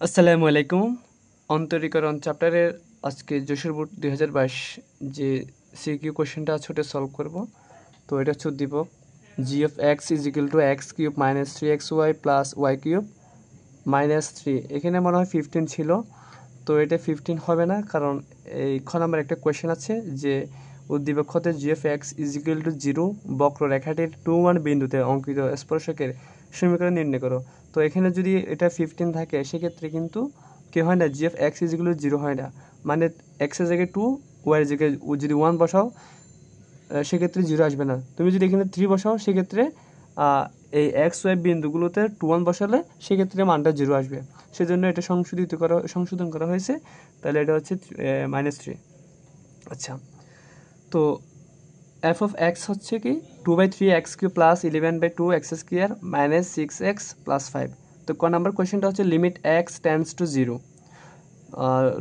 আসসালামু আলাইকুম। অন্তরীকরণ চ্যাপ্টারের আজকে যশোর বোর্ড 2022 যে সিকিউ কোশ্চেনটা আছে ওটা সলভ করব। তো এটা হচ্ছে উদ্দীপক g of x is equal to x cube minus 3xy plus y cube minus 3। এখানে মনে হয় 15 ছিল, তো এটা 15 হবে না, কারণ এই খ নাম্বার একটা কোয়েশ্চেন আছে যে উদ্দীপক হতে g of x is equal to 0 বক্ররেখাটির 2-1 বিন্দুতে অঙ্কিত স্পর্শকের সমীকরণ নির্ণয় করো। তো এখানে যদি এটা 15 থাকে সেক্ষেত্রে কিন্তু কি হয় না, g of x is equal to 0 হয় না, মানে এক্সের জায়গায় 2, ওয়াইয়ের জায়গায় যদি 1 বসাও সেক্ষেত্রে 0 আসবে না। তুমি যদি এখানে 3 বসাও সেক্ষেত্রে এই এক্স ওয়াই বিন্দুগুলোতে 2-1 বসালে সেক্ষেত্রে মানটা 0 আসবে। সেজন্য এটা সংশোধন করা হয়েছে। তাহলে এটা হচ্ছে -3। আচ্ছা, তো এফ অফ এক্স হচ্ছে কি 2/3x³ plus 11/2 x square minus 6x plus 5। তো ক নাম্বার কোয়েশ্চেনটা হচ্ছে limit x tends to 0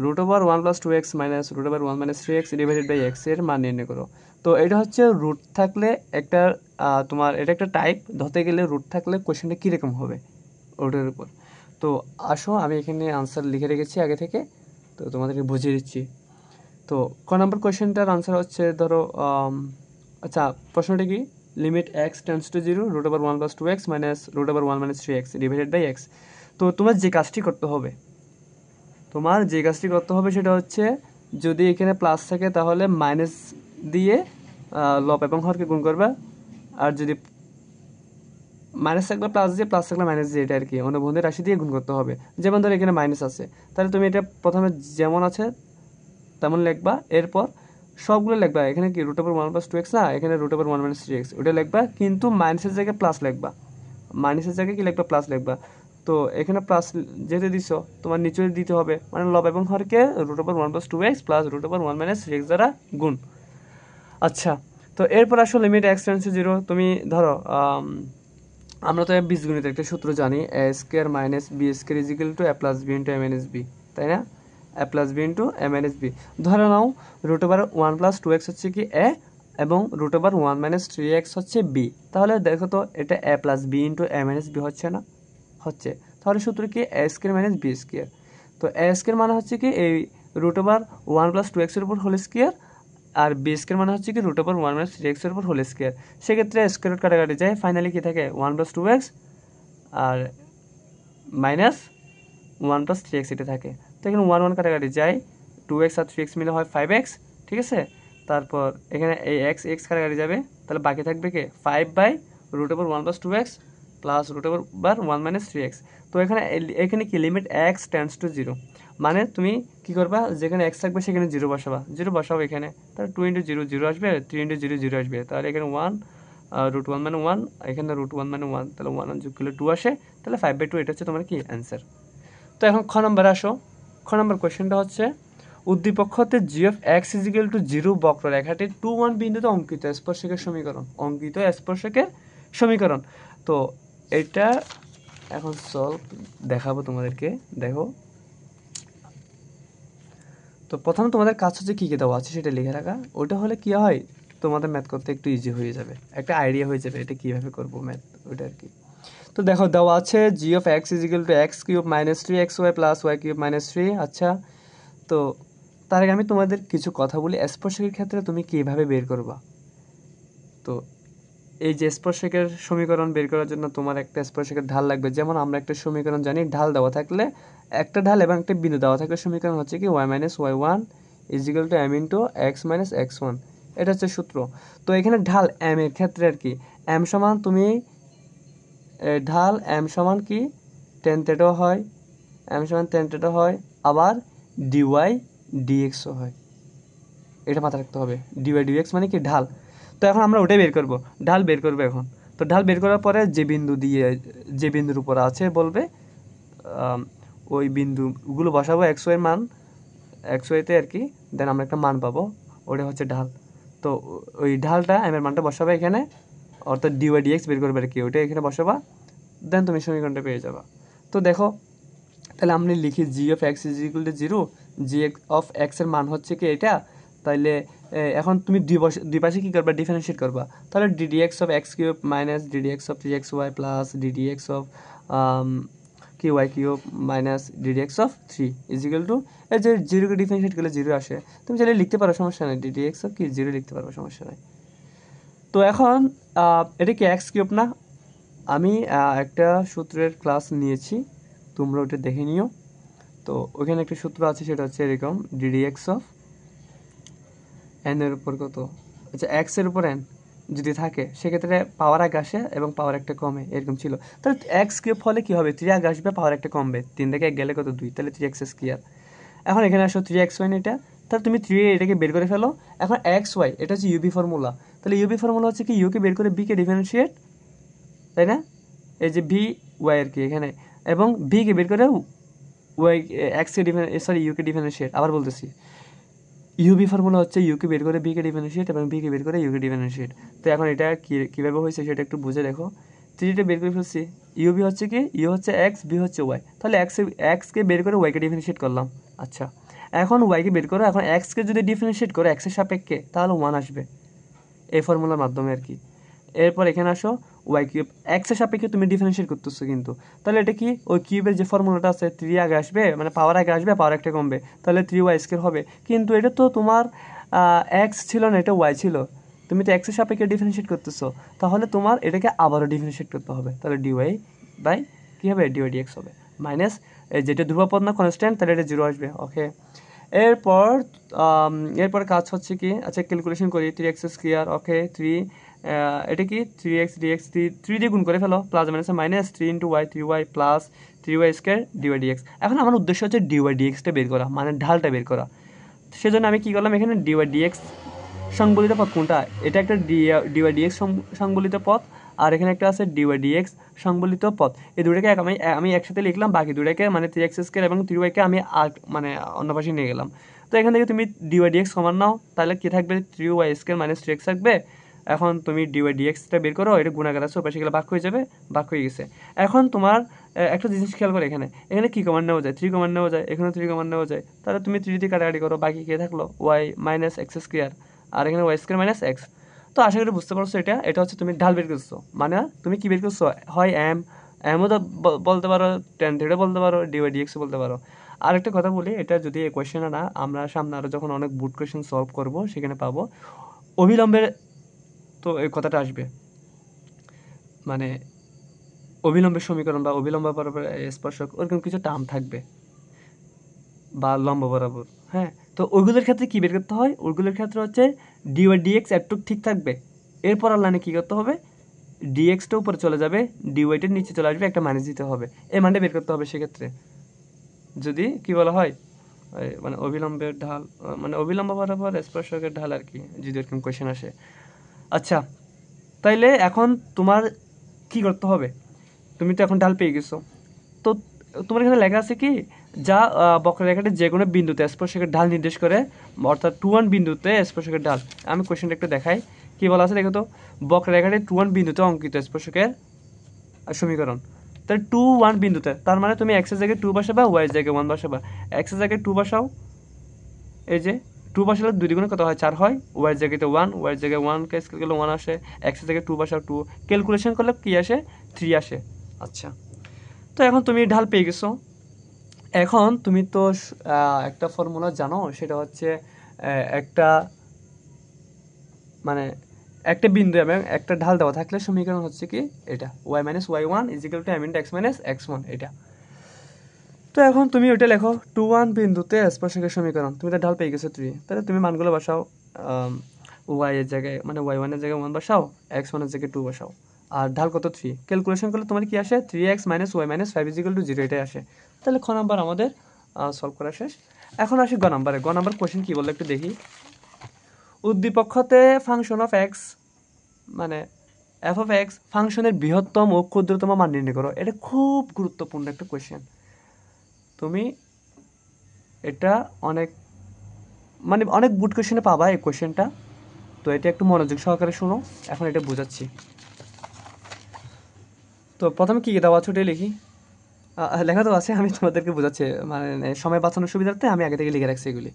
√1 + 2x minus √1 - 3x divided by x এর মান নির্ণয় করো। তো এটা হচ্ছে রুট থাকলে একটা তোমার এটা একটা টাইপ ধরতে গেলে রুট থাকলে কোয়েশ্চেনটা কীরকম হবে ওটার উপর। তো আসো আমি এখানে আনসার লিখে রেখেছি আগে থেকে, তো তোমাদেরকে বুঝিয়ে দিচ্ছি। তো ক নম্বর কোয়েশ্চেনটার আনসার হচ্ছে ধরো আচ্ছা, প্রশ্নটা কি limit x tends to 0 √1 + 2x minus √1 - 3x divided by x. তো তোমার যে কাজটি করতে হবে সেটা হচ্ছে যদি এখানে প্লাস থাকে তাহলে মাইনাস দিয়ে লব এবং হরকে গুণ করবে, আর যদি মাইনাস থাকলে প্লাস দিয়ে, প্লাস থাকলে মাইনাস দিয়ে, এটা আর কি অনুবন্ধী রাশি দিয়ে গুণ করতে হবে। যেমন ধরো এখানে মাইনাস আছে, তাহলে তুমি এটা প্রথমে যেমন আছে তেমন লিখবা, এরপর সবগুলো লিখবা। এখানে কি √1 + 2x না, এখানে √1 - 3x ওটা লিখবা, কিন্তু মাইনাসের জায়গায় প্লাস লিখবা, মাইনাসের জায়গায় কি লিখবা, প্লাস লিখবা। তো এখানে প্লাস যেহেতু দিছো তোমার নিচে দিতে হবে, মানে লব এবং হরকে √1 + 2x প্লাস √1 - 3x দ্বারা গুণ। আচ্ছা, তো এরপর আসলে লিমিট এক্স টেন্ডস টু 0। তুমি ধরো আমরা তো বীজগণিতের একটা সূত্র জানি, a square minus B square is equal to a plus B into a minus B, তাই না? a plus B into a minus B. ধরে নাও √1 + 2x হচ্ছে কি a এবং √1 - 3x হচ্ছে b। তাহলে দেখো তো এটা a plus B into a minus B হচ্ছে না? হচ্ছে। তাহলে সূত্র কি a square minus B square. তো a স্কয়ার মানে হচ্ছে কি এই √1 + 2x এর উপর হোল স্কয়ার, আর বি স্কয়ার মানে হচ্ছে কি √1 - 3x এর উপর হোল স্কয়ার। সেক্ষেত্রে স্কয়ার রুট কাটাকাটি যায়, ফাইনালি কি থাকে 1 + 2x আর মাইনাস 1 + 3x এটা থাকে। তো এখানে 1 1 কাটাকাটি যায়, 2x আর 3x মিলে হয় 5x, ঠিক আছে? তারপর এখানে এই x কাটাকাটি যাবে, তাহলে বাকি থাকবে কি 5/√1 + 2x প্লাস √1 - 3x। তো এখানে কি লিমিট x টেন্ডস টু 0, মানে তুমি কি করবা, যেখানে x থাকবে সেখানে 0 বসাবা, 0 বসাবো এখানে, তাহলে 2 × 0 0 আসবে, 3 × 0 0 আসবে, তাহলে এখানে 1 √1 - 1, এখানে √1 - 1, তাহলে 1 যোগ করলে 2 আসে, তাহলে 5/2 এটা হচ্ছে তোমার কি অ্যান্সার। তো এখন খ নম্বরে আসো। খ নম্বর কোয়েশ্চেনটা হচ্ছে উদ্দীপক হতে g of x is equal to 0 বক্ররেখাটির 2-1 বিন্দুতে অঙ্কিত স্পর্শকের সমীকরণ। তো এটা এখন সলভ দেখাবো তোমাদেরকে, দেখো। তো প্রথমে তোমাদের কাজ হচ্ছে কী কী দেওয়া আছে সেটা লিখে রাখা, ওটা হলে কী হয় তোমাদের ম্যাথ করতে একটু ইজি হয়ে যাবে, একটা আইডিয়া হয়ে যাবে এটা কীভাবে করবো ম্যাথ, ওইটা আর কি। তো দেখো দেওয়া আছে g of x is equal to x³ - 3xy plus y³ - 3। আচ্ছা, তো তার আগে আমি তোমাদের কিছু কথা বলি, স্পর্শকের ক্ষেত্রে তুমি কীভাবে বের করবা। তো এই যে স্পর্শকের সমীকরণ বের করার জন্য তোমার একটা স্পর্শকের ঢাল লাগবে। যেমন আমরা একটা সমীকরণ জানি, ঢাল দেওয়া থাকলে, একটা ঢাল এবং একটা বিন্দু দেওয়া থাকলে সমীকরণ হচ্ছে কি y - y1 is equal two m into x - x1, এটা হচ্ছে সূত্র। তো এখানে ঢাল m এর ক্ষেত্রে আর কি m সমান তুমি ঢাল m সমান কি tan θ হয়, m সমান tan θ হয়, আবার dy dx ও হয়, এটা মাথায় রাখতে হবে। dy dx মানে কি ঢাল। তো এখন আমরা ওটাই বের করব, ঢাল বের করবো এখন। তো ঢাল বের করার পরে যে বিন্দুর উপর আছে বলবে ওই বিন্দুগুলো বসাবো এক্স ওয়াই মান, এক্স ওয়াইতে আর কি, দেন আমরা একটা মান পাবো, ওটা হচ্ছে ঢাল। তো ওই ঢালটা এম এর মানটা বসাবে এখানে, অর্থাৎ dy dx বের করবে আর কি, ওইটা এখানে বসাবা, দেন তুমি সমীকরণটা পেয়ে যাবা। তো দেখো তাহলে আমরা লিখি g of x is equal to 0, g of x এর মান হচ্ছে কি এটা। তাইলে এখন তুমি দুই পাশে কী করবা, ডিফারেন্সিয়েট করবা। তাহলে ddx of x³ minus ddx of 3xy plus ddx of কি y cube minus dd x of 3 is equal to এই যে জিরোকে ডিফারেন্সিয়েট করলে জিরো আসে, তুমি চাইলে লিখতে পারো, সমস্যা নেই, ডিডি এক্স অফ কি জিরো লিখতে পারবো, সমস্যা নেই। তো এখন এটা কি এক্স কিউব না? আমি একটা সূত্রের ক্লাস নিয়েছি, তোমরা ওটা দেখে নিও। তো ওখানে একটা সূত্র আছে, সেটা হচ্ছে এরকম, ডিডি এক্স অফ এন এর উপর কত, আচ্ছা এক্স এর উপর এন যদি থাকে সেক্ষেত্রে পাওয়ার আগে আসে এবং পাওয়ার একটা কমে, এরকম ছিল। তাহলে এক্স কিউব হলে কি হবে, 3 আগে আসবে, পাওয়ার একটা কমবে, 3 থেকে 1 গেলে কত 2, তাহলে 3x স্কয়ার। এখন এখানে আসো 3xy এটা, তাহলে তুমি 3 এটাকে বের করে ফেলো। এখন xy এটা হচ্ছে ইউবি ফর্মুলা, তাহলে ইউবি ফর্মুলা হচ্ছে কি ইউকে বের করে বিকে ডিফারেন্সিয়েট, তাই না, এই যে ভি ওয়াই আর কি এখানে, এবং বিকে বের করে ওয়াই এক্সকে ইউকে ডিফারেন্সিয়েট। আবার বলতেছি, ইউবি ফর্মুলা হচ্ছে ইউকে বের করে বিকে ডিফারেন্সিয়েট এবং বিকে বের করে ইউকে ডিফারেন্সিয়েট। তো এখন এটা কীভাবে হয়েছে সেটা একটু বুঝে দেখো। 3টা বের করে ফেলছি, ইউবি হচ্ছে কি, ইউ হচ্ছে এক্স, বি হচ্ছে ওয়াই, তাহলে এক্সকে বের করে ওয়াইকে ডিফারেন্সিয়েট করলাম। আচ্ছা এখন ওয়াইকে বের করো, এখন এক্সকে যদি ডিফারেন্সিয়েট করো এক্সের সাপেক্ষে তাহলে 1 আসবে, এই ফর্মুলার মাধ্যমে আর কি। এরপর এখানে আসো ওয়াই কিউব, এক্সের সাপেক্ষে তুমি ডিফারেন্সিয়েট করতেছো কিন্তু, তাহলে এটা কি ওই কিউবের যে ফর্মুলাটা আছে 3 আগে আসবে, মানে পাওয়ার আগে আসবে, পাওয়ার একটা কমবে, তাহলে 3y স্কয়ার হবে। কিন্তু এটা তো তোমার এক্স ছিল না, এটা ওয়াই ছিল, তুমি তো এক্সের সাপেক্ষে ডিফারেন্সিয়েট করতেছো, তাহলে তোমার এটাকে আবারও ডিফারেন্সিয়েট করতে হবে, তাহলে ডিওয়াই বাই কী হবে, ডিওয়াই ডিএক্স হবে, মাইনাস যেটা ধ্রুবপদ না কনস্ট্যান্ট, তাহলে এটা 0 আসবে। ওকে, এরপর কাজ হচ্ছে কি, আচ্ছা ক্যালকুলেশন করি, 3x স্কয়ার, ওকে 3 এটা কি 3x dx, 3 দিয়ে গুণ করে ফেলো, plus minus minus 3 into y, 3y plus 3y square dy dx. এখন আমার উদ্দেশ্য হচ্ছে ডিওয়াই ডিএক্সটা বের করা, মানে ঢালটা বের করা। সেজন্য আমি কি করলাম, এখানে ডিওয়াই ডিএক্স সংবলিত পদ কোনটা, এটা একটা ডিওয়াই ডিএক্স সংবলিত পদ, আর এখানে একটা আছে ডিওয়াই ডিএক্স সংবলিত পদ, এই দুটোকে আমি একসাথে লিখলাম, বাকি দুটোকে মানে 3x স্কয়ার এবং 3y-কে আমি মানে অন্য পাশে নিয়ে গেলাম। তো এখান থেকে তুমি ডিওয়াই ডিএক্স সমান নাও, তাহলে কি থাকবে, 3y স্কয়ার মাইনাস 3x থাকবে। এখন তুমি ডিওয়াই ডিএক্সটা বের করো, এটা গুণাকার আছে, ওপাশে গেলে ভাগ হয়ে যাবে, ভাগ হয়ে গেছে। এখন তোমার একটা জিনিস খেয়াল করো, এখানে কি কমান নেওয়া যায়, 3 কমান নেওয়া যায়, এখানে 3 কমান নেওয়া যায়, তাহলে তুমি 3 দিয়ে কাটাকাটি করো, বাকি কে থাকলো ওয়াই মাইনাস এক্স স্কয়ার, আর এখানে ওয়াই স্কয়ার মাইনাস এক্স। তো আশা করি বুঝতে পারছো, এটা হচ্ছে তুমি ঢাল বের করছো, মানে তুমি কি বের করছো, হয় এমও তো বলতে পারো, টেন থিটা বলতে পারো, ডিওয়াই ডিএক্স বলতে পারো। আর একটা কথা বলি, এটা যদি এই কোয়েশ্চেনে না, আমরা সামনে আরও যখন অনেক বুট কোয়েশ্চেন সলভ করব সেখানে পাবো অবিলম্বের, তো এই কথাটা আসবে, মানে অবিলম্বের সমীকরণ বা অবিলম্ব বরাবর স্পর্শক, ওরকম কিছু টার্ম থাকবে, বা লম্ব বরাবর। হ্যাঁ, তো ওইগুলোর ক্ষেত্রে কী বের করতে হয়, ওইগুলোর ক্ষেত্রে হচ্ছে ডিওয়াই ডিএক্স একটু ঠিক থাকবে, এরপর আর লাইনে কী করতে হবে, ডিএক্সটা উপরে চলে যাবে, ডিওয়াইটের নিচে চলে আসবে, একটা মাইনাস দিতে হবে, এই মানটা বের করতে হবে। সেক্ষেত্রে যদি কি বলা হয়, মানে অবিলম্বের ঢাল, মানে অবিলম্ব বরাবর স্পর্শকের ঢাল আর কি, যদি এরকম কোয়েশ্চেন আসে। আচ্ছা, তাইলে এখন তোমার কি করতে হবে, তুমি তো এখন ঢাল পেয়ে গেছো, তো তোমার এখানে লেখা আছে কি, যা বক্ররেখাটি যে কোনো বিন্দুতে স্পর্শকের ঢাল নির্দেশ করে, অর্থাৎ 2-1 বিন্দুতে স্পর্শকের ঢাল। আমি কোয়েশ্চেনটা একটু দেখাই, কি বলা আছে দেখো তো, বক্ররেখাটি 2-1 বিন্দুতে অঙ্কিত স্পর্শকের সমীকরণ। তাহলে 2-1 বিন্দুতে, তার মানে তুমি এক্সের জায়গায় 2 বসাবা, ওয়াই জায়গায় 1 বসাবা, এক্সের জায়গায় 2 বসাও, এই যে 2 বসালে 2 দ্বিগুণে কত হয়, 4 হয়, ওয়াই জায়গাতে 1, ওয়াই জায়গায় 1 কে স্কেল করলে 1 আসে, এক্সের জায়গায় 2 বসাও, 2 ক্যালকুলেশন করলে কি আসে, 3 আসে। আচ্ছা, তো এখন তুমি ঢাল পেয়ে গেছো। এখন তুমি তো একটা ফর্মুলা জানো, সেটা হচ্ছে একটা মানে একটা বিন্দু এবং একটা ঢাল দেওয়া থাকলে সমীকরণ হচ্ছে কি এটা, y minus y one is equal to m into x minus x one, এটা। তো এখন তুমি ওইটা লেখো, 2-1 বিন্দুতে স্পর্শকের সমীকরণ, তুমি তো ঢাল পেয়ে গেছো 3, তাহলে তুমি মানগুলো বসাও, ওয়াই এর জায়গায় মানে ওয়াই ওয়ানের জায়গায় 1 বসাও, এক্স ওয়ানের জায়গায় 2 বসাও, আর ঢাল কত 3, ক্যালকুলেশন করলে তোমার কি আসে, 3x minus y minus 5 is equal to 0, এটাই আসে। তাহলে খ নাম্বার আমাদের সলভ করা শেষ। এখন আসি গ নাম্বারে। গ নাম্বার কোয়েশ্চেন কি বললো একটু দেখি, উদ্দীপকতে ফাংশন অফ এক্স মানে এফ অফ এক্স ফাংশনের বৃহত্তম ও ক্ষুদ্রতম মান নির্ণয় করো। এটা খুব গুরুত্বপূর্ণ একটা কোয়েশ্চেন, তুমি এটা অনেক বুট কোয়েশ্চেনে পাবা এই কোয়েশ্চেনটা, তো এটা একটু মনোযোগ সহকারে শুনো, এখন এটা বোঝাচ্ছি। তো প্রথমে কী দেওয়া আছে ওটাই লিখি, লেখা তো আছে, আমি তোমাদেরকে বোঝাচ্ছি, মানে সময় বাঁচানোর সুবিধার্থে আমি আগে থেকে লিখে রাখছি এগুলি।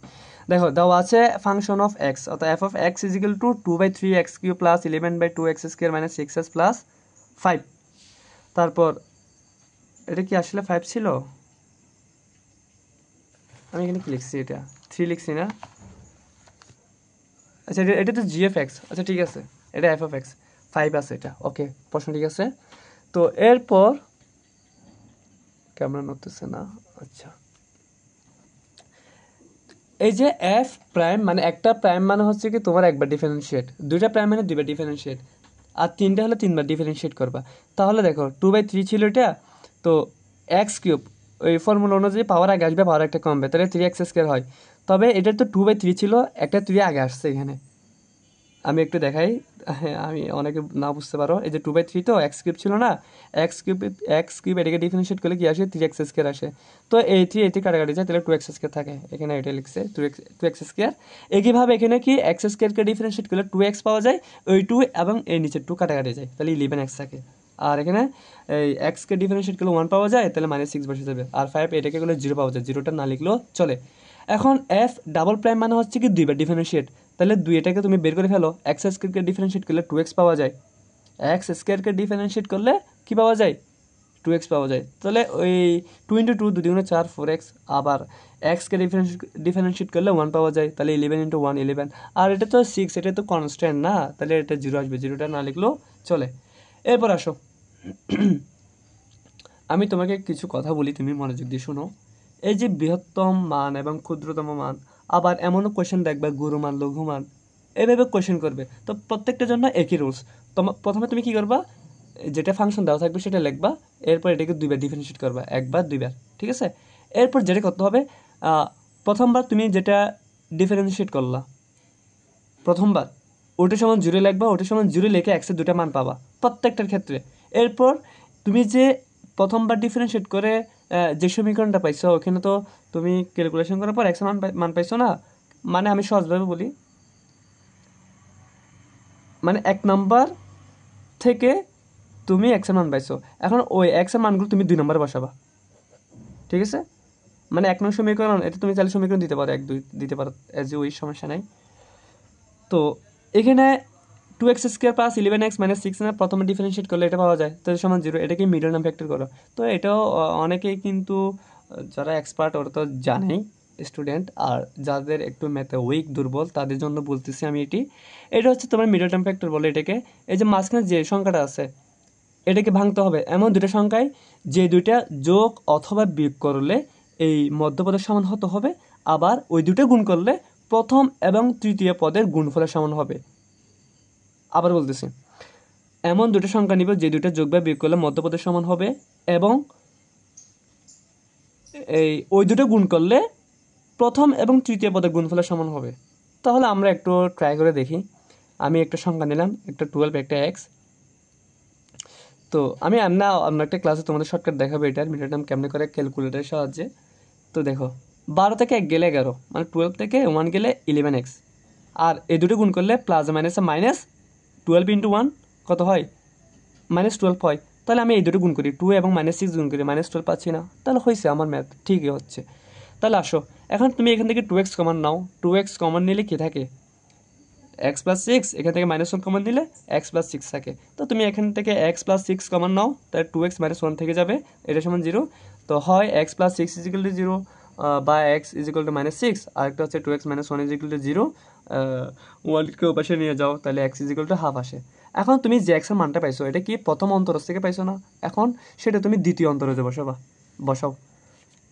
দেখো দেওয়া আছে ফাংশন অফ এক্স, অর্থাৎ f of x is equal to 2/3x³ plus 11/2x² minus 6s plus 5। তারপর এটা কি আসলে 5 ছিল? আমি এখানে কি লিখছি, এটা 3 লিখছি না? আচ্ছা এটা তো g(f(x), আচ্ছা ঠিক আছে, এটা f(x), 5 আছে এটা, ওকে, প্রশ্ন ঠিক আছে। তো এরপর ক্যামেরা নড়তেছে না, আচ্ছা এই যে এফ প্রাইম মানে একটা প্রাইম মানে হচ্ছে কি তোমার একবার ডিফারেন্সিয়েট, দুইটা প্রাইম মানে দুইবার ডিফারেন্সিয়েট, আর তিনটা হলে তিনবার ডিফারেন্সিয়েট করবা। তাহলে দেখো 2/3 ছিল এটা, তো এক্স কিউব ওই ফর্মুলা অনুযায়ী পাওয়ার আগে আসবে, পাওয়ার একটা কমবে, তাহলে 3x² হয়। তবে এটা তো 2/3 ছিল, একটা 3 আগে আসছে এখানে, আমি একটু দেখাই, হ্যাঁ আমি অনেকে না বুঝতে পারো, এই যে 2/3 তো এক্স কিউব ছিল না, এক্স কিউব এটাকে ডিফারেন্সিয়েট করলে কি আসে, 3x² আসে। তো এই 3 কাটাকাটি যায়, তাহলে 2x² থাকে, এখানে এটা লিখছে 2x²। একইভাবে এখানে কি x² ডিফারেন্সিয়েট করলে 2x পাওয়া যায়, ওই 2 এবং এই নিচের 2 কাটাকাটি যায়, তাহলে 11x থাকে। আর এখানে এই এক্সকে ডিফারেন্সিয়েট করলে 1 পাওয়া যায়, তাহলে -6 বসে যাবে। আর 5 এটাকে করলে 0 পাওয়া যায়, 0টা না লিখলেও চলে। এখন এফ ডাবল প্রাইম মানে হচ্ছে কি দুইবার ডিফারেন্সিয়েট, তাহলে এটাকে তুমি বের করে ফেলো, x² ডিফারেন্সিয়েট করলে 2x পাওয়া যায়, x² ডিফারেন্সিয়েট করলে কি পাওয়া যায়, 2x পাওয়া যায়। তাহলে ওই 2 × 2 2 × 4 4x, আবার এক্সকে ডিফারেন্সিয়েট করলে 1 পাওয়া যায়, তাহলে 11 × 1 11। আর এটা তো 6, এটা তো কনস্ট্যান্ট না, তাহলে এটা 0 আসবে, 0টা না লিখলেও চলে। এরপর আসো আমি তোমাকে কিছু কথা বলি, তুমি মনোযোগ দিয়ে শোনো। এই যে বৃহত্তম মান এবং ক্ষুদ্রতম মান, আবার এমনও কোয়েশ্চেন দেখবে গুরুমান লঘুমান, এভাবে কোয়েশ্চেন করবে। তো প্রত্যেকটার জন্য একই রুলস। প্রথমে তুমি কি করবা, যেটা ফাংশন দেওয়া থাকবে সেটা লিখবা, এরপর এটাকে দুইবার ডিফারেন্সিয়েট করবা, একবার দুইবার, ঠিক আছে। এরপর যেটা করতে হবে, প্রথমবার তুমি যেটা ডিফারেন্সিয়েট করলা প্রথমবার, ওটার সমান 0 লিখবা, ওটার সমান 0 লিখে এক্সের দুটা মান পাবা প্রত্যেকটার ক্ষেত্রে। এরপর তুমি যে প্রথমবার ডিফারেন্সিয়েট করে যে সমীকরণটা পাইছো, ওখানে তো তুমি ক্যালকুলেশন করার পর এক্সের মান পাইছো না, মানে আমি সহজভাবে বলি, মানে 1 নম্বর থেকে তুমি এক্সের মান পাইছো, এখন ওই এক্সের মানগুলো তুমি 2 নম্বরে বসাবা, ঠিক আছে। মানে 1 নং সমীকরণ, এটা তুমি চাইলে সমীকরণ দিতে পারো, 1 2 দিতে পারো, এজ ওই সমস্যা নাই। তো এখানে 2x² + 11x - 6 না, প্রথমে ডিফারেন্সিয়েট করলে এটা পাওয়া যায়, তো সমান 0, এটাকে মিডল নাম ফ্যাক্টর করো। তো এটাও অনেকেই কিন্তু যারা এক্সপার্ট ওরা তো জানেই স্টুডেন্ট, আর যাদের একটু ম্যাথে উইক দুর্বল তাদের জন্য বলতেছি আমি, এটা হচ্ছে তোমার মিডল টার্ম ফ্যাক্টর বলে এটাকে। এই যে মাঝখানে যে সংখ্যাটা আছে এটাকে ভাঙতে হবে এমন দুটো সংখ্যায় যে দুইটা যোগ অথবা বিয়োগ করলে এই মধ্যপদের সমান হতে হবে, আবার ওই দুটো গুণ করলে প্রথম এবং তৃতীয় পদের গুণফলের সমান হবে। আবার বলতেছি, এমন দুটো সংখ্যা নিব যে দুটো যোগ বা বিয়োগ করলে মধ্যপদের সমান হবে, এবং ওই দুটো গুণ করলে প্রথম এবং তৃতীয় পদের গুণফলের সমান হবে। তাহলে আমরা একটু ট্রাই করে দেখি। আমি একটা সংখ্যা নিলাম, একটা 12, একটা x। তো আমি অন্য একটা ক্লাসে তোমাদের শর্টকাট দেখাবো এটার মিডল টার্ম কেমনে করে ক্যালকুলেটরের সাহায্যে। তো দেখো 12 থেকে 1 গেলে 11, মানে 12 থেকে 1 গেলে 11x, আর এই দুটো গুণ করলে প্লাস মাইনাসে -12 × 1 কত হয়, -12 হয়। তাহলে আমি এই দুটো গুণ করি, 2 এবং -6 গুণ করি, -12 পাচ্ছি না, তাহলে হয়েছে, আমার ম্যাথ ঠিকই হচ্ছে। তাহলে আসো এখন তুমি এখান থেকে 2x কমন নাও, 2x কমন নিলে কী থাকে, x + 6, এখান থেকে -1 কমন দিলে x + 6 থাকে। তো তুমি এখান থেকে x + 6 কমন নাও, তাহলে 2x - 1 থেকে যাবে, এটা সমান 0। তো হয় x + 6 = 0, বা x = -6, আরেকটা হচ্ছে 2x - 1 = 0, 1কে ওপাশে নিয়ে যাও, তাহলে x = হাফ আসে। এখন তুমি যে x এর মানটা পাইছো এটা কি প্রথম অন্তরজ থেকে পাইছো না, এখন সেটা তুমি দ্বিতীয় অন্তরজে বসাও।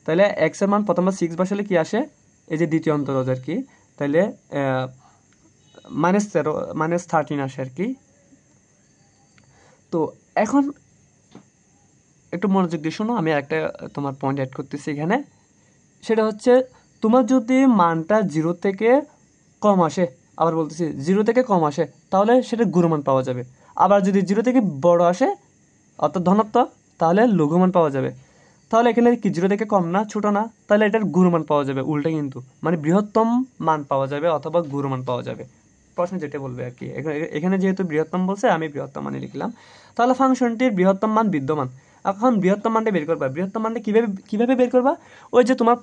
তাহলে x এর মান প্রথমবার 6 বসালে কি আসে, এই যে দ্বিতীয় অন্তরজ আর কি, তাহলে -13 আসে আর কি। তো এখন একটু মনোযোগ দিয়ে শোনো, আমি একটা তোমার পয়েন্ট অ্যাড করতেছি এখানে, সেটা হচ্ছে তোমার যদি মানটা 0 থেকে কম আসে, আবার বলতেছি 0 থেকে কম আসে, তাহলে সেটা গুণমান পাওয়া যাবে। আবার যদি 0 থেকে বড় আসে অর্থাৎ ধনাত্মক, তাহলে লঘুমান পাওয়া যাবে। তাহলে এখানে কি 0 থেকে কম না, ছোট না, তাহলে এটার গুণমান পাওয়া যাবে, উল্টা কিন্তু মানে বৃহত্তম মান পাওয়া যাবে অথবা গুণমান পাওয়া যাবে, প্রশ্ন যেটা বলবে আর কি। এখানে যেহেতু বৃহত্তম বলছে আমি বৃহত্তম মানে লিখলাম। তাহলে ফাংশনটির বৃহত্তম মান বিদ্যমান। এখন বৃহত্তম মানটা বের করবা, বৃহত্তম মানটা কিভাবে বের করবা, ওই যে তোমার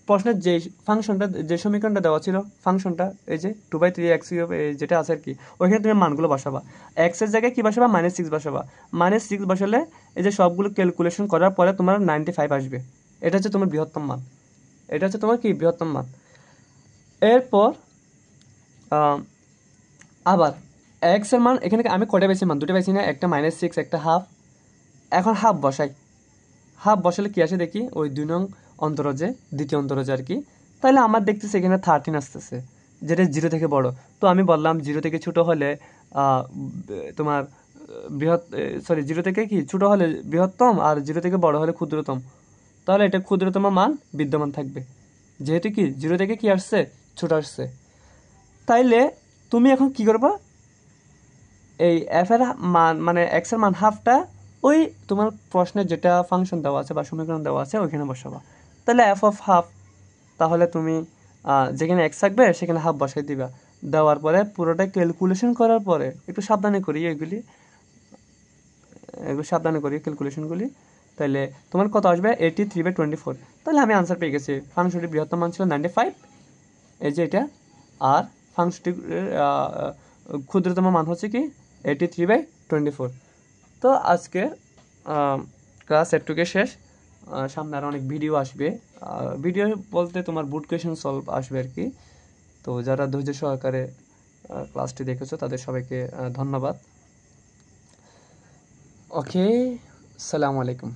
প্রশ্নের যে ফাংশনটা, যে সমীকরণটা দেওয়া ছিল, ফাংশনটা এই যে 2/3x যেটা আছে আর কি, ওইখানে তুমি মানগুলো বসাবা। এক্সের জায়গায় কি বসাবা? -6 বসাবা। -6 বসালে এই যে সবগুলো ক্যালকুলেশন করার পরে তোমার 95 আসবে। এটা হচ্ছে তোমার বৃহত্তম মান, এটা হচ্ছে তোমার কি বৃহত্তম মান। এরপর আবার এক্স এর মান এখানে আমি কয়টা পেয়েছি মান? দুটো পেয়েছি না? একটা -6, একটা হাফ। এখন হাফ বসাই, হাফ বসালে কি আসে দেখি, ওই 2 নং অন্তরজে, দ্বিতীয় অন্তরজে আর কি। তাহলে আমার দেখতেছে এখানে 13 আসতেছে, যেটা 0 থেকে বড়। তো আমি বললাম 0 থেকে ছোট হলে তোমার বৃহৎ, সরি 0 থেকে কি ছোট হলে বৃহত্তম, আর 0 থেকে বড় হলে ক্ষুদ্রতম। তাহলে এটা ক্ষুদ্রতম মান বিদ্যমান থাকবে, যেহেতু কি 0 থেকে কি আসছে, ছোট আসছে। তাইলে তুমি এখন কি করবা? এই এফ এর মান মানে এক্স এর মান হাফটা ওই তোমার প্রশ্নের যেটা ফাংশন দেওয়া আছে বা সমীকরণ দেওয়া আছে ওইখানে বসাবা। তাহলে এফ অফ হাফ, তাহলে তুমি যেখানে এক্স থাকবে সেখানে হাফ বসাই দিবা। দেওয়ার পরে পুরোটা ক্যালকুলেশন করার পরে, একটু সাবধানে করি এগুলো সাবধানে করি ক্যালকুলেশনগুলি। তাহলে তোমার কত আসবে? 83/24। তাহলে আমি আনসার পেয়ে গেছি। ফাংশনটির বৃহত্তম মান ছিল 95, এই যে এটা। আর ফাংশনটির ক্ষুদ্রতম মান হচ্ছে কি 83/24। তো আজকে ক্লাস এটুকে শেষ। সামনে আরও অনেক ভিডিও আসবে। ভিডিও বলতে তোমার বুট কোয়েশন সলভ আসবে আর কি। তো যারা ধৈর্য সহকারে ক্লাসটি দেখেছো তাদের সবাইকে ধন্যবাদ। ওকে, সালামু আলাইকুম।